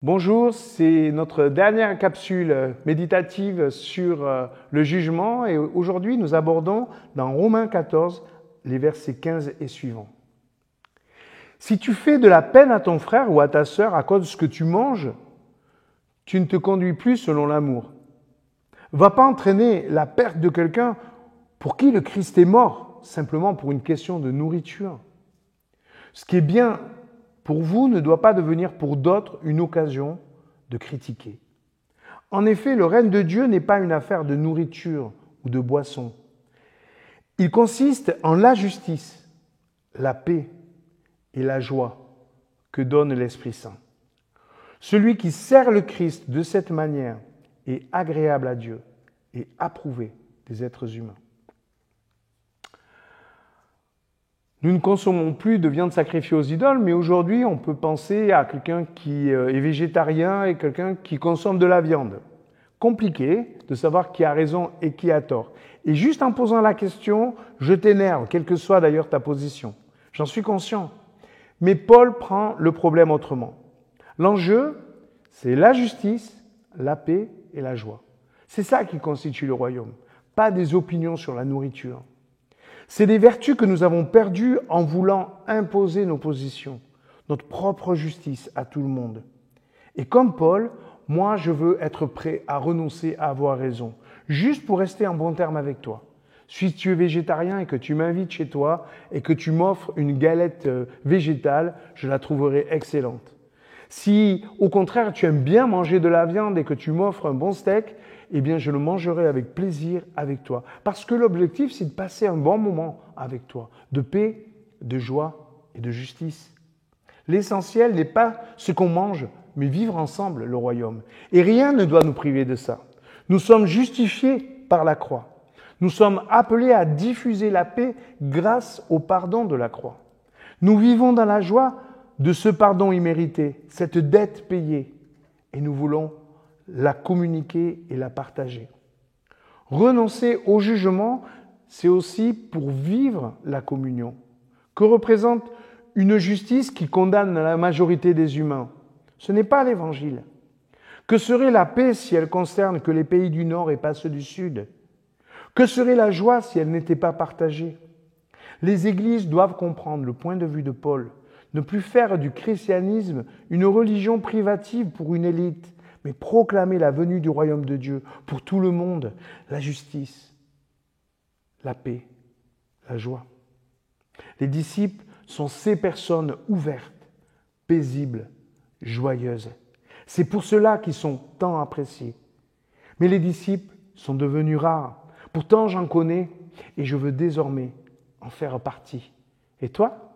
Bonjour, c'est notre dernière capsule méditative sur le jugement et aujourd'hui nous abordons dans Romains 14 les versets 15 et suivants. Si tu fais de la peine à ton frère ou à ta sœur à cause de ce que tu manges, tu ne te conduis plus selon l'amour. Va pas entraîner la perte de quelqu'un pour qui le Christ est mort, simplement pour une question de nourriture. Ce qui est bien pour vous ne doit pas devenir pour d'autres une occasion de critiquer. En effet, le règne de Dieu n'est pas une affaire de nourriture ou de boisson. Il consiste en la justice, la paix et la joie que donne l'Esprit Saint. Celui qui sert le Christ de cette manière est agréable à Dieu et approuvé des êtres humains. Nous ne consommons plus de viande sacrifiée aux idoles, mais aujourd'hui, on peut penser à quelqu'un qui est végétarien et quelqu'un qui consomme de la viande. Compliqué de savoir qui a raison et qui a tort. Et juste en posant la question, je t'énerve, quelle que soit d'ailleurs ta position. J'en suis conscient. Mais Paul prend le problème autrement. L'enjeu, c'est la justice, la paix et la joie. C'est ça qui constitue le royaume, pas des opinions sur la nourriture. C'est des vertus que nous avons perdues en voulant imposer nos positions, notre propre justice à tout le monde. Et comme Paul, moi je veux être prêt à renoncer à avoir raison, juste pour rester en bon terme avec toi. Si tu es végétarien et que tu m'invites chez toi et que tu m'offres une galette végétale, je la trouverai excellente. Si au contraire tu aimes bien manger de la viande et que tu m'offres un bon steak, eh bien je le mangerai avec plaisir avec toi. Parce que l'objectif, c'est de passer un bon moment avec toi, de paix, de joie et de justice. L'essentiel n'est pas ce qu'on mange, mais vivre ensemble le royaume. Et rien ne doit nous priver de ça. Nous sommes justifiés par la croix. Nous sommes appelés à diffuser la paix grâce au pardon de la croix. Nous vivons dans la joie de ce pardon immérité, cette dette payée, et nous voulons la communiquer et la partager. Renoncer au jugement, c'est aussi pour vivre la communion. Que représente une justice qui condamne la majorité des humains? Ce n'est pas l'Évangile. Que serait la paix si elle concerne que les pays du Nord et pas ceux du Sud? Que serait la joie si elle n'était pas partagée? Les églises doivent comprendre le point de vue de Paul, ne plus faire du christianisme une religion privative pour une élite, mais proclamer la venue du royaume de Dieu pour tout le monde, la justice, la paix, la joie. Les disciples sont ces personnes ouvertes, paisibles, joyeuses. C'est pour cela qu'ils sont tant appréciés. Mais les disciples sont devenus rares. Pourtant, j'en connais et je veux désormais en faire partie. Et toi ?